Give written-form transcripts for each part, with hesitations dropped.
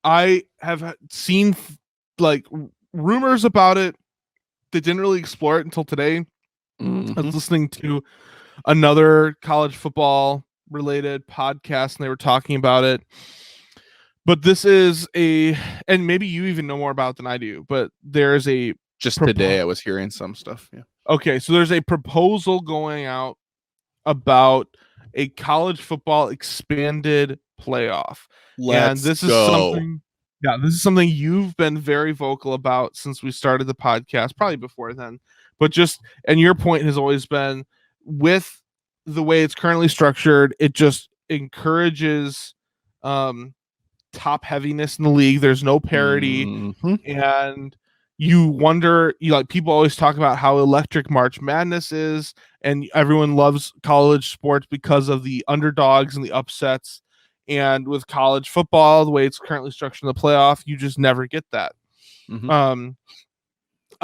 I have seen like rumors about it. They didn't really explore it until today. I was listening to another college football related podcast and they were talking about it. But this is and maybe you even know more about it than I do, but there's a just today I was hearing some stuff. Yeah. Okay, so there's a proposal going out about a college football expanded playoff. Let's this is go. this is something you've been very vocal about since we started the podcast, probably before then. But and your point has always been with the way it's currently structured, it just encourages top heaviness in the league. There's no parity, and you wonder, people always talk about how electric March Madness is, and everyone loves college sports because of the underdogs and the upsets. And with college football, the way it's currently structured in the playoff, you just never get that. I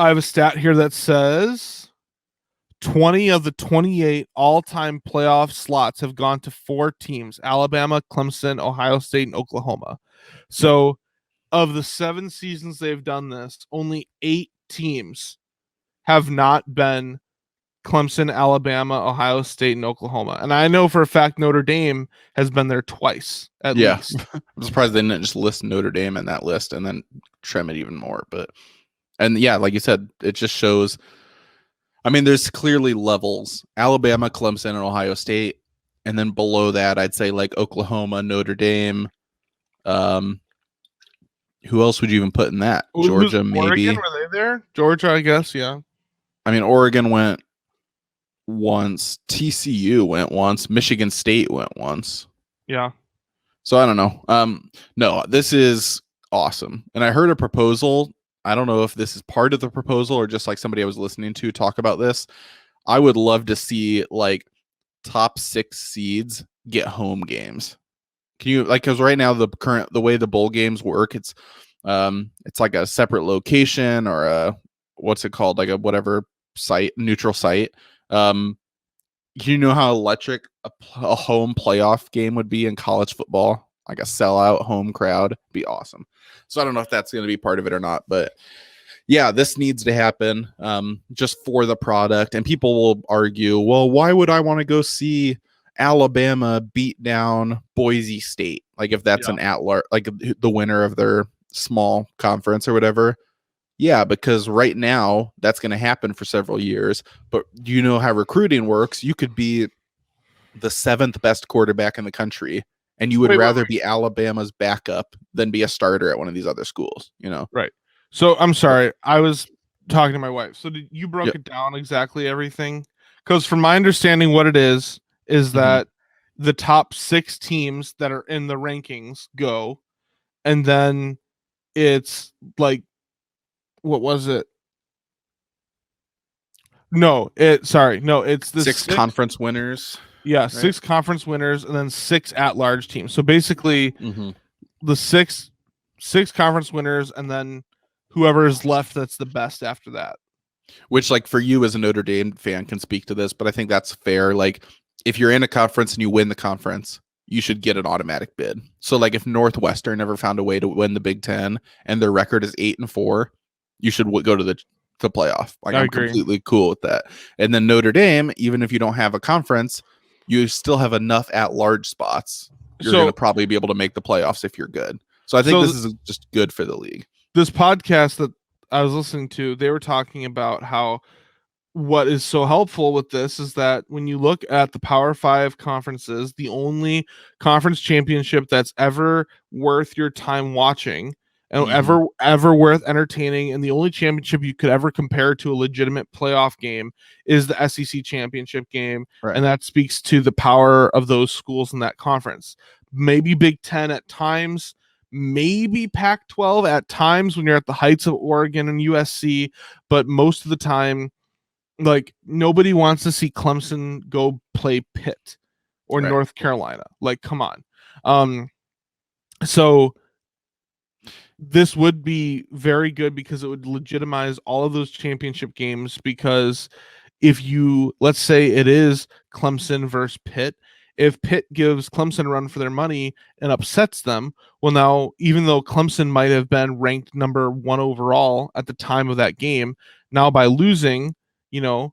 have a stat here that says 20 of the 28 all-time playoff slots have gone to 4 teams: Alabama, Clemson, Ohio State, and Oklahoma. So of the 7 seasons they've done this, only 8 teams have not been Clemson, Alabama, Ohio State, and Oklahoma. And I know for a fact Notre Dame has been there twice, at least. I'm surprised they didn't just list Notre Dame in that list and then trim it even more. And yeah, like you said, it just shows. I mean, there's clearly levels: Alabama, Clemson, and Ohio State. And then below that, I'd say like Oklahoma, Notre Dame. Who else would you even put in that? Georgia, maybe. Oregon, were they there? Georgia, I guess, yeah. I mean, Oregon went once. TCU went once. Michigan State went once. Yeah. So I don't know. No, this is awesome. And I heard a proposal. I don't know if this is part of the proposal or just like somebody I was listening to talk about this. I would love to see like top 6 seeds get home games. Can you, like, because right now the way the bowl games work, it's like a separate location or a, what's it called, like a whatever site, neutral site. You know how electric a home playoff game would be in college football? Like a sellout home crowd, be awesome. So I don't know if that's going to be part of it or not, but yeah, this needs to happen just for the product. And people will argue, well, why would I want to go see Alabama beat down Boise State? Like if that's an at-large, like the winner of their small conference or whatever. Yeah, because right now that's going to happen for several years. But you know how recruiting works. You could be the 7th best quarterback in the country, and you would rather be Alabama's backup than be a starter at one of these other schools, you know? Right. So I'm sorry, I was talking to my wife. So you broke it down exactly everything? Because from my understanding, what it is that the top 6 teams that are in the rankings go, and then it's like, what was it? It's the 6 conference winners. Yeah, right? 6 conference winners and then 6 at-large teams. So basically, the 6 conference winners and then whoever is left that's the best after that. Which, like, for you as a Notre Dame fan can speak to this, but I think that's fair. Like, if you're in a conference and you win the conference, you should get an automatic bid. So, like, if Northwestern ever found a way to win the Big Ten and their record is 8-4, you should go to the playoff. Like, I'm completely cool with that. And then Notre Dame, even if you don't have a conference, you still have enough at-large spots. You're going to probably be able to make the playoffs if you're good. So I think this is just good for the league. This podcast that I was listening to, they were talking about how what is so helpful with this is that when you look at the Power 5 conferences, the only conference championship that's ever worth your time watching and ever worth entertaining, and the only championship you could ever compare to a legitimate playoff game is the SEC championship game. Right. And that speaks to the power of those schools in that conference. Maybe Big Ten at times, maybe Pac-12 at times when you're at the heights of Oregon and USC, but most of the time, like, nobody wants to see Clemson go play Pitt or North Carolina. Like, come on. So this would be very good because it would legitimize all of those championship games, because if you, let's say it is Clemson versus Pitt, if Pitt gives Clemson a run for their money and upsets them, well, now, even though Clemson might have been ranked number 1 overall at the time of that game, now by losing,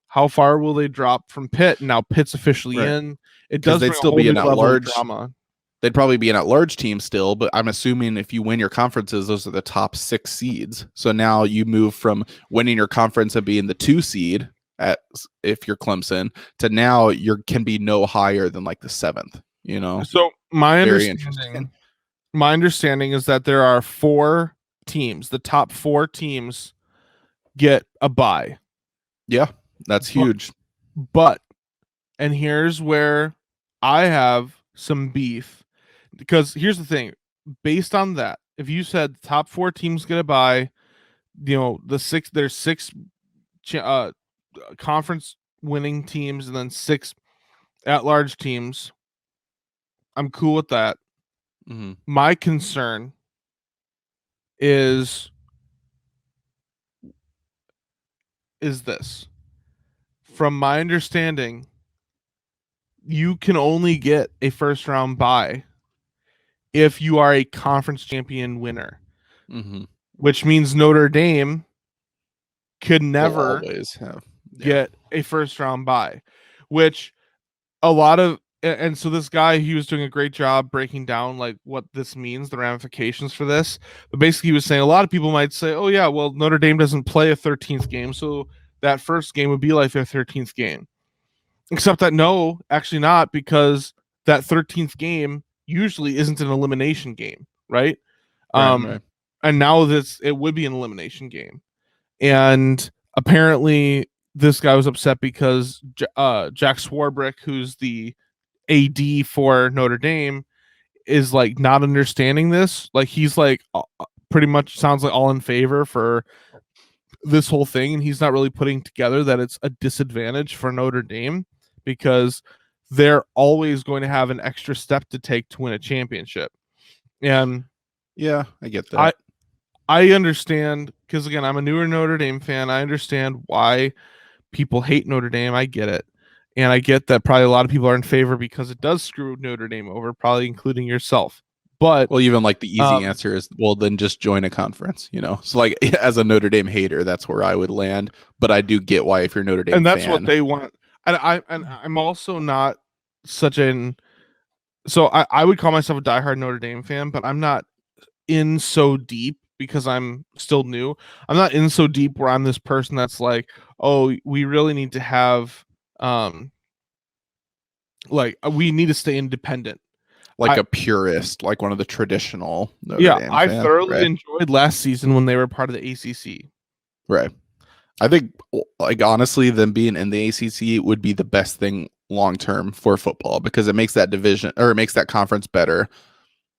how far will they drop from Pitt? Now Pitt's officially Right. in. It Because does they'd bring a still whole be new an level of at-large. drama. They'd probably be an at-large team still, but I'm assuming if you win your conferences, those are the top 6 seeds. So now you move from winning your conference and being the 2 seed if you're Clemson to now you can be no higher than like the 7th. So my Very understanding is that there are 4 teams. The top 4 teams get a bye. Yeah, that's huge. But and here's where I have some beef, because here's the thing. Based on that, if you said the top 4 teams get a bye, there's 6 conference winning teams and then 6 at-large teams, I'm cool with that. Mm-hmm. My concern is this. From my understanding, you can only get a first round bye if you are a conference champion winner, Mm-hmm. which means Notre Dame could never always have get a first round bye, which a lot of, and so this guy, he was doing a great job breaking down like what this means, the ramifications for this. But basically he was saying a lot of people might say, oh yeah, well, Notre Dame doesn't play a 13th game, so that first game would be like their 13th game. Except that no, actually not, because that 13th game usually isn't an elimination game, right? Right. And now it would be an elimination game. And apparently this guy was upset because Jack Swarbrick, who's the AD for Notre Dame, is like not understanding this. Like he's like pretty much sounds like all in favor for this whole thing, and he's not really putting together that it's a disadvantage for Notre Dame because they're always going to have an extra step to take to win a championship. And yeah, I get that. I understand, because again, I'm a newer Notre Dame fan. I understand why people hate Notre Dame. I get it. And I get that probably a lot of people are in favor because it does screw Notre Dame over, probably including yourself. But well, even like the easy answer is, well, then just join a conference, So like as a Notre Dame hater, that's where I would land. But I do get why if you're Notre Dame and that's fan, what they want. And I'm also not such an, so I would call myself a diehard Notre Dame fan, but I'm not in so deep because I'm still new. I'm not in so deep where I'm this person that's like, oh, we really need to have we need to stay independent. Like a purist, like one of the traditional Notre Dame I fan, thoroughly enjoyed last season when they were part of the ACC. Right. I think, like, honestly, them being in the ACC would be the best thing long term for football because it makes that division, or it makes that conference better.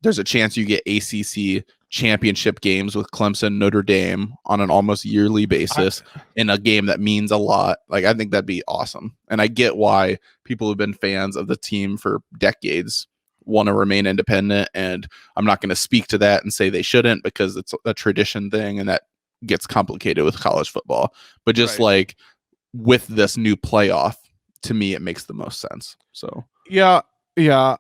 There's a chance you get ACC championship games with Clemson, Notre Dame on an almost yearly basis in a game that means a lot. Like, I think that'd be awesome. And I get why people who've been fans of the team for decades want to remain independent. And I'm not going to speak to that and say they shouldn't because it's a tradition thing and that gets complicated with college football. But just like with this new playoff, to me, it makes the most sense. So yeah. I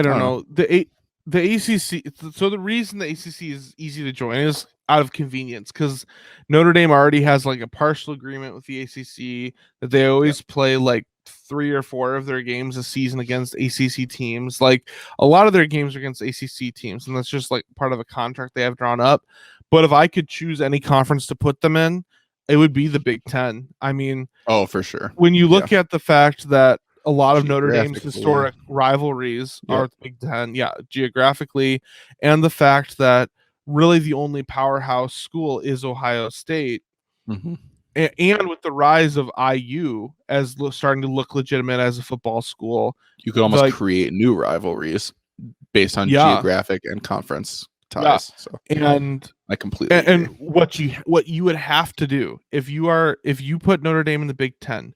don't know. The ACC. So the reason the ACC is easy to join is out of convenience because Notre Dame already has like a partial agreement with the ACC that they always play like 3 or 4 of their games a season against ACC teams. Like a lot of their games are against ACC teams, and that's just like part of a contract they have drawn up. But if I could choose any conference to put them in, it would be the Big Ten. I mean, oh, for sure. When you look at the fact that a lot of Notre Dame's historic rivalries are the Big Ten, geographically, and the fact that really the only powerhouse school is Ohio State. Mm-hmm. And with the rise of IU as starting to look legitimate as a football school, you could almost create new rivalries based on geographic and conference ties. So, and I completely and what you would have to do if you put Notre Dame in the Big Ten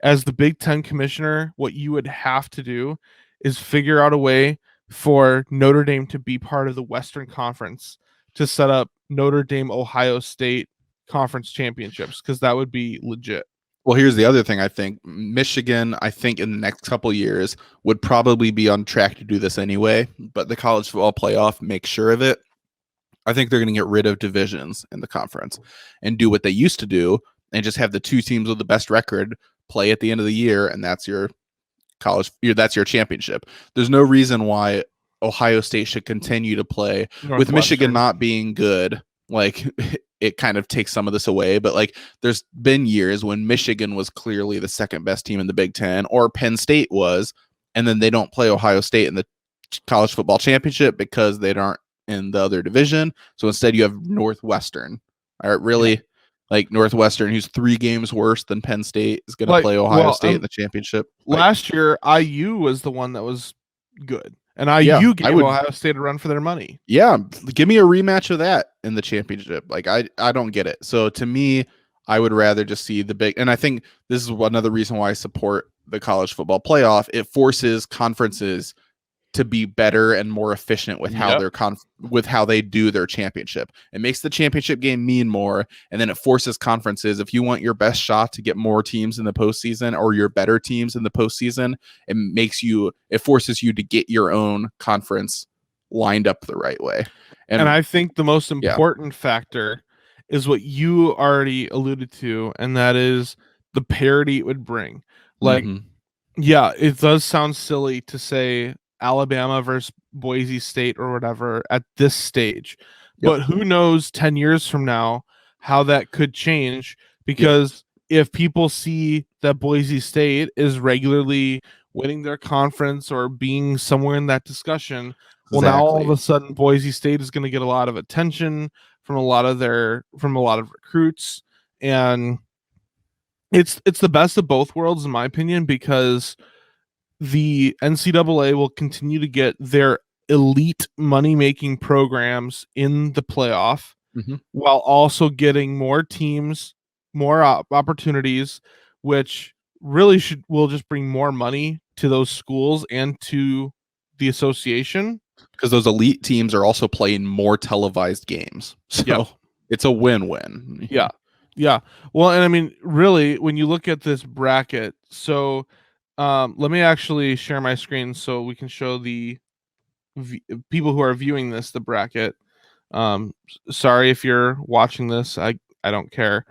as the Big Ten commissioner, what you would have to do is figure out a way for Notre Dame to be part of the Western Conference to set up Notre Dame Ohio State conference championships, because that would be legit. Well, here's the other thing. I think Michigan, I think in the next couple years would probably be on track to do this anyway, but the college football playoff makes sure of it. I think they're going to get rid of divisions in the conference and do what they used to do and just have the two teams with the best record play at the end of the year, and that's your that's your championship. There's no reason why Ohio State should continue to play with Michigan not being good. Like it kind of takes some of this away, but like there's been years when Michigan was clearly the second best team in the Big Ten, or Penn State was, and then they don't play Ohio State in the college football championship because they aren't in the other division. So instead you have Northwestern. All right, really, like Northwestern, who's 3 games worse than Penn State, is going to play Ohio State in the championship. Last year, IU was the one that was good. And IU gave Ohio State a run for their money. Yeah, give me a rematch of that in the championship. Like I don't get it. So to me, I would rather just see the big. And I think this is another reason why I support the college football playoff. It forces conferences to be better and more efficient with how with how they do their championship. It makes the championship game mean more, and then it forces conferences, if you want your best shot to get more teams in the postseason or your better teams in the postseason, it forces you to get your own conference lined up the right way. And I think the most important factor is what you already alluded to, and that is the parity it would bring. Like, yeah, it does sound silly to say Alabama versus Boise State or whatever at this stage, but who knows 10 years from now how that could change, because if people see that Boise State is regularly winning their conference or being somewhere in that discussion, well, now all of a sudden Boise State is going to get a lot of attention from a lot of recruits, and it's the best of both worlds in my opinion, because the NCAA will continue to get their elite money-making programs in the playoff while also getting more teams, more opportunities, which really will just bring more money to those schools and to the association. Because those elite teams are also playing more televised games. So it's a win-win. Yeah. Yeah. Well, and I mean, really, when you look at this bracket, so let me actually share my screen so we can show the people who are viewing this the bracket. Sorry if you're watching this, I don't care.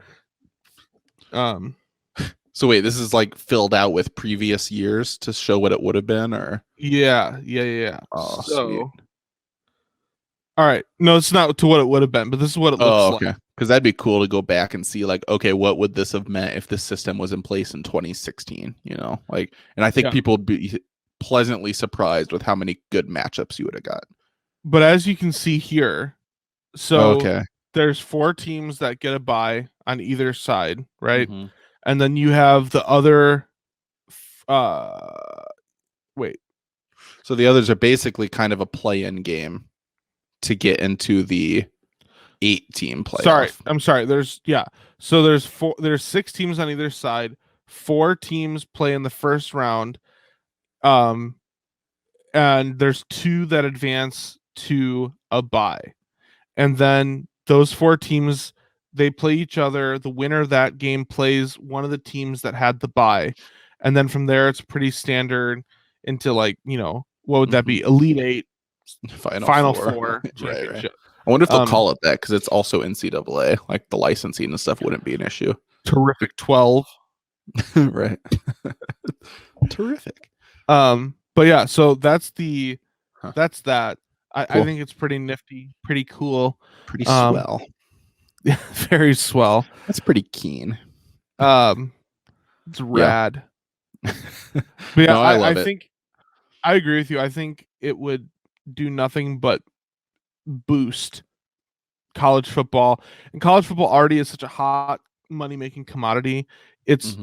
So wait, this is like filled out with previous years to show what it would have been, or yeah. Oh, so, sweet. All right, no, it's not to what it would have been, but this is what it looks like. Because that'd be cool to go back and see, like, okay, what would this have meant if this system was in place in 2016? You know, like, and I think people would be pleasantly surprised with how many good matchups you would have got. But as you can see here, so there's 4 teams that get a bye on either side, right? And then you have the other. So the others are basically kind of a play-in game to get into the 8-team playoff. I'm sorry. There's 6 teams on either side. 4 teams play in the first round. And there's 2 that advance to a bye. And then those 4 teams, they play each other. The winner of that game plays one of the teams that had the bye. And then from there, it's pretty standard into, like, you know, what would that be? Elite 8, Final Four championship. Right. I wonder if they'll call it that, because it's also NCAA. Like the licensing and stuff wouldn't be an issue. Terrific 12. Right. Terrific. But yeah, so that's that. I think it's pretty nifty, pretty cool. Pretty swell. Yeah, very swell. That's pretty keen. It's rad. But yeah, no, I think I agree with you. I think it would do nothing but boost college football, and college football already is such a hot money-making commodity. It's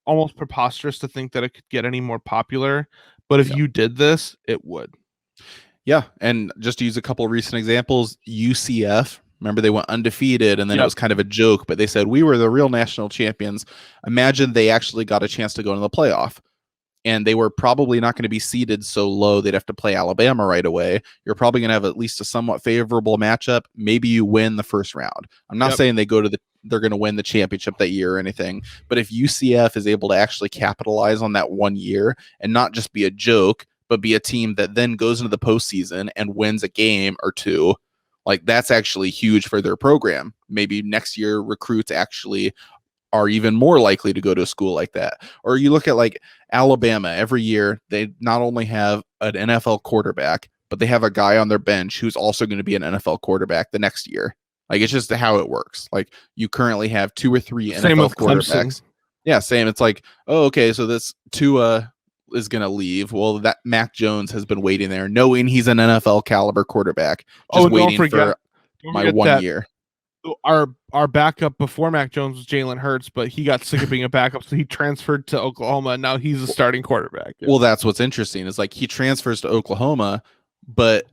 almost preposterous to think that it could get any more popular, but if you did this, it would. Yeah, and just to use a couple of recent examples, UCF, remember they went undefeated, and then it was kind of a joke, but they said we were the real national champions. Imagine they actually got a chance to go into the playoff, and they were probably not going to be seeded so low they'd have to play Alabama right away. You're probably going to have at least a somewhat favorable matchup. Maybe you win the first round. I'm not saying they're going to win the championship that year or anything, but if UCF is able to actually capitalize on that 1 year and not just be a joke, but be a team that then goes into the postseason and wins a game or two, like that's actually huge for their program. Maybe next year recruits actually are even more likely to go to a school like that. Or you look at like Alabama, every year they not only have an NFL quarterback, but they have a guy on their bench who's also going to be an NFL quarterback the next year. Like it's just how it works. Like you currently have 2 or 3 Same NFL with quarterbacks. Clemson. Yeah, same. It's like, oh, okay, so this Tua is going to leave. Well, that Mac Jones has been waiting there, knowing he's an NFL caliber quarterback, just waiting for my 1 year. Our backup before Mac Jones was Jalen Hurts, but he got sick of being a backup, so he transferred to Oklahoma, and now he's a starting quarterback. Yeah. Well, that's what's interesting is like he transfers to Oklahoma, but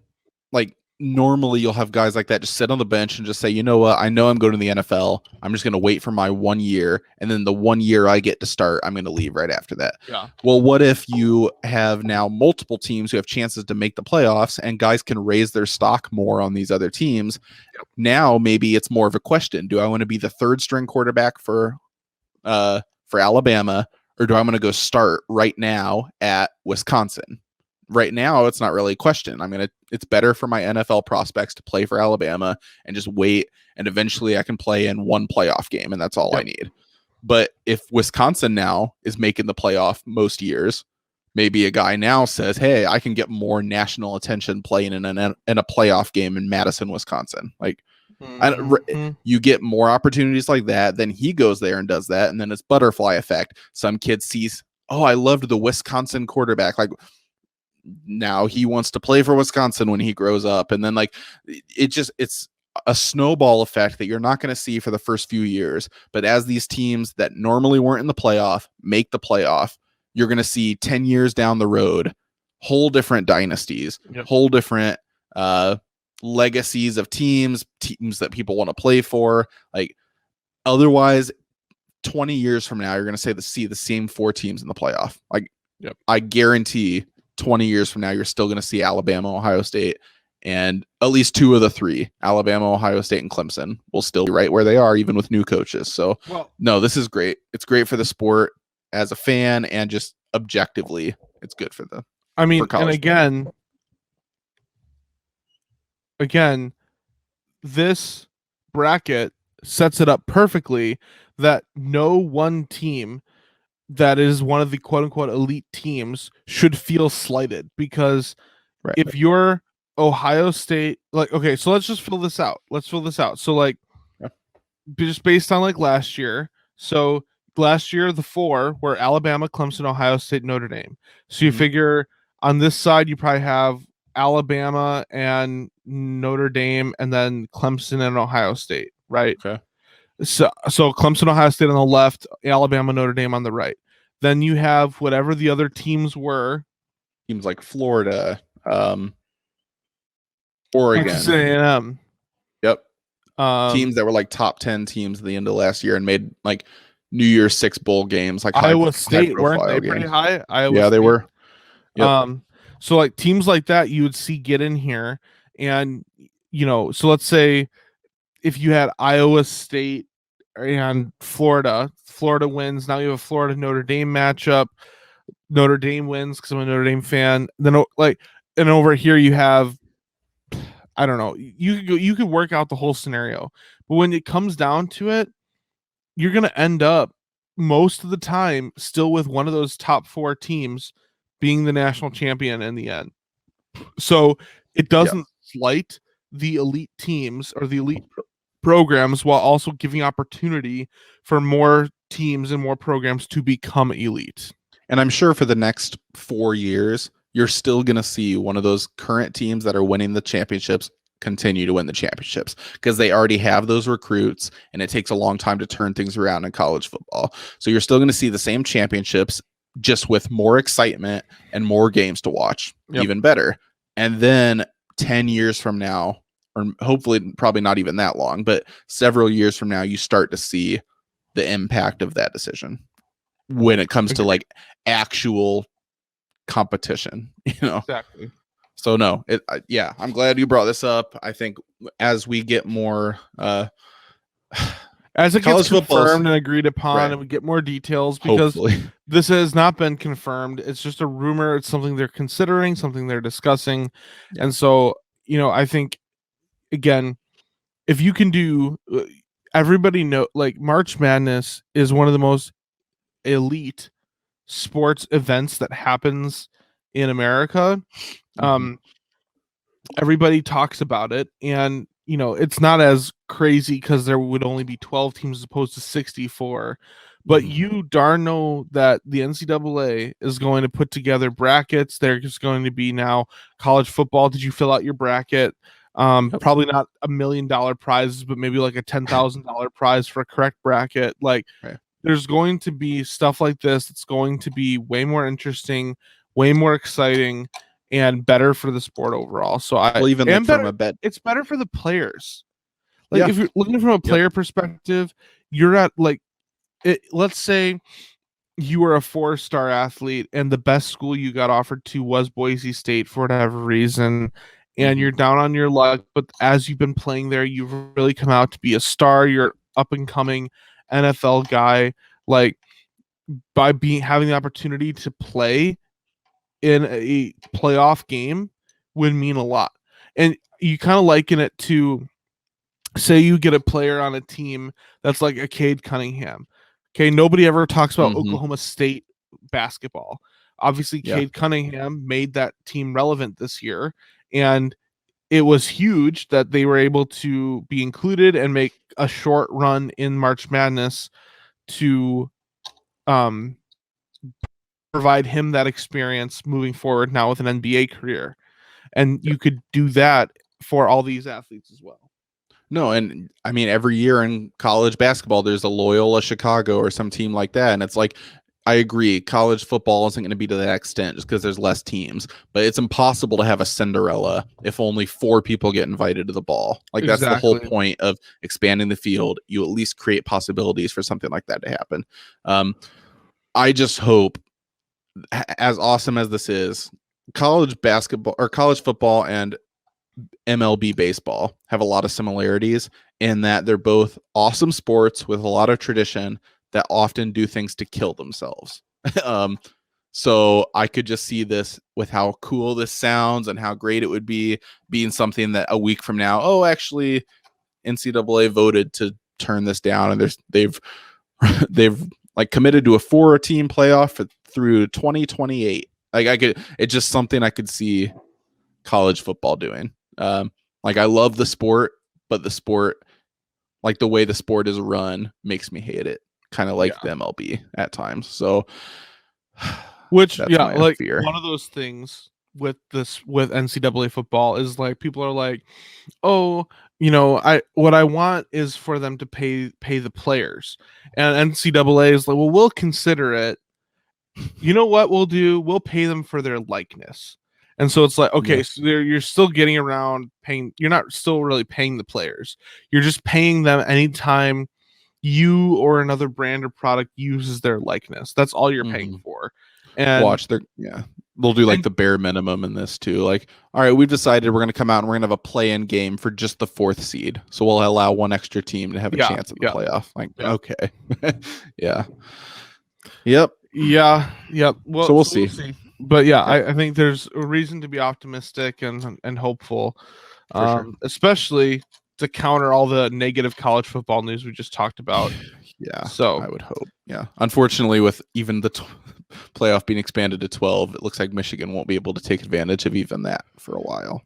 like normally you'll have guys like that just sit on the bench and just say, you know what, I know I'm going to the NFL. I'm just going to wait for my 1 year, and then the 1 year I get to start, I'm going to leave right after that. Yeah. Well, what if you have now multiple teams who have chances to make the playoffs, and guys can raise their stock more on these other teams? Yep. Now maybe it's more of a question: do I want to be the third string quarterback for Alabama, or do I want to go start right now at Wisconsin? Right now, it's not really a question. It's better for my NFL prospects to play for Alabama and just wait, and eventually I can play in one playoff game, and that's all I need. But if Wisconsin now is making the playoff most years, maybe a guy now says, hey, I can get more national attention playing in a playoff game in Madison, Wisconsin. Like, you get more opportunities like that. Then he goes there and does that, and then it's butterfly effect. Some kid sees, oh, I loved the Wisconsin quarterback. Like, now he wants to play for Wisconsin when he grows up. And then like it's a snowball effect that you're not going to see for the first few years. But as these teams that normally weren't in the playoff make the playoff, you're going to see 10 years down the road, whole different dynasties, whole different legacies of teams that people want to play for. Like otherwise 20 years from now, you're going to see the same 4 teams in the playoff. Like I guarantee 20 years from now, you're still going to see Alabama, Ohio State, and at least 2 of the 3, Alabama, Ohio State, and Clemson, will still be right where they are, even with new coaches. So, no, this is great. It's great for the sport as a fan, and just objectively, it's good for the. And again, this bracket sets it up perfectly that no one team that is one of the quote-unquote elite teams should feel slighted, because if you're Ohio State, like, okay, so let's just fill this out. So like just based on like last year. So last year, the 4 were Alabama, Clemson, Ohio State, Notre Dame. So you figure on this side, you probably have Alabama and Notre Dame, and then Clemson and Ohio State, right? Okay. So Clemson, Ohio State on the left, Alabama, Notre Dame on the right. Then you have whatever the other teams were. Teams like Florida, Oregon, Texas A&M. Yep. Teams that were like top 10 teams at the end of last year and made like New Year's 6 bowl games. Like Iowa State, weren't they pretty high? Yeah, they were. Yep. So like teams like that you would see get in here, and so let's say if you had Iowa State and Florida wins. Now you have a Florida Notre Dame matchup. Notre Dame wins because I'm a Notre Dame fan. Then and over here you have, I don't know. You could work out the whole scenario, but when it comes down to it, you're gonna end up most of the time still with one of those top 4 teams being the national champion in the end. So it doesn't slight the elite teams or the elite programs, while also giving opportunity for more teams and more programs to become elite. And I'm sure for the next 4 years, you're still going to see one of those current teams that are winning the championships continue to win the championships, because they already have those recruits, and it takes a long time to turn things around in college football. So you're still going to see the same championships, just with more excitement and more games to watch, even better. And then 10 years from now, or hopefully probably not even that long, but several years from now, you start to see the impact of that decision when it comes to like actual competition, Exactly. So no, yeah, I'm glad you brought this up. I think as we get more as it college gets confirmed and agreed upon, right. and we get more details, because hopefully this has not been confirmed. It's just a rumor. It's something they're considering, something they're discussing. Yeah. And so, I think, again, if you can do, everybody know, like, March Madness is one of the most elite sports events that happens in America. Everybody talks about it, and it's not as crazy because there would only be 12 teams as opposed to 64. But you darn know that the NCAA is going to put together brackets. There's going to be now college football. Did you fill out your bracket? Probably not $1 million prizes, but maybe like a $10,000 prize for a correct bracket. Like, right. There's going to be stuff like this. It's going to be way more interesting, way more exciting, and better for the sport overall. So even like from a bet, it's better for the players. Like, if you're looking from a player perspective, you're at, like, let's say you were a 4-star athlete and the best school you got offered to was Boise State for whatever reason, and you're down on your luck, but as you've been playing there, you've really come out to be a star. You're up and coming NFL guy. Like, by having the opportunity to play in a playoff game would mean a lot. And you kind of liken it to, say you get a player on a team that's like a Cade Cunningham. Okay, nobody ever talks about Oklahoma State basketball. Obviously, Cade Cunningham made that team relevant this year, and it was huge that they were able to be included and make a short run in March Madness to provide him that experience moving forward now with an NBA career. And you could do that for all these athletes as well. No, and I mean, every year in college basketball, there's a Loyola Chicago or some team like that. And it's like, I agree, college football isn't going to be to that extent just because there's less teams, but it's impossible to have a Cinderella if only 4 people get invited to the ball. Like, that's the whole point of expanding the field. You at least create possibilities for something like that to happen. I just hope, as awesome as this is, college basketball or college football and MLB baseball have a lot of similarities in that they're both awesome sports with a lot of tradition that often do things to kill themselves. So I could just see this with how cool this sounds and how great it would be being something that a week from now, oh, actually NCAA voted to turn this down, and they've like committed to a 4-team playoff through 2028. Like, it's just something I could see college football doing. Like, I love the sport, but the sport, like the way the sport is run, makes me hate it. Kind of like the MLB at times. So, which, like, fear. One of those things with NCAA football is, like, people are like, oh, what I want is for them to pay the players, and NCAA is like, well, we'll consider it. You know what we'll do? We'll pay them for their likeness. And so it's like, okay, so you're still getting around paying. You're not still really paying the players. You're just paying them anytime you or another brand or product uses their likeness. That's all you're paying for. And watch, they'll do like the bare minimum in this too. Like, all right, we've decided we're going to come out and we're going to have a play-in game for just the 4th seed. So we'll allow one extra team to have a chance at the playoff. Like, okay. Yep. Well, so we'll see. But I think there's a reason to be optimistic and hopeful, especially to counter all the negative college football news we just talked about. So I would hope. Unfortunately, with even the playoff being expanded to 12, it looks like Michigan won't be able to take advantage of even that for a while.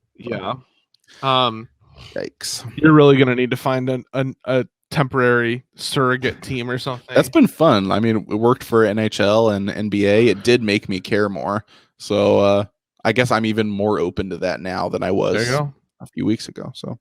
Yikes. You're really gonna need to find a temporary surrogate team or something. That's been fun. I mean, it worked for NHL and NBA. It did make me care more. So I guess I'm even more open to that now than I was a few weeks ago. So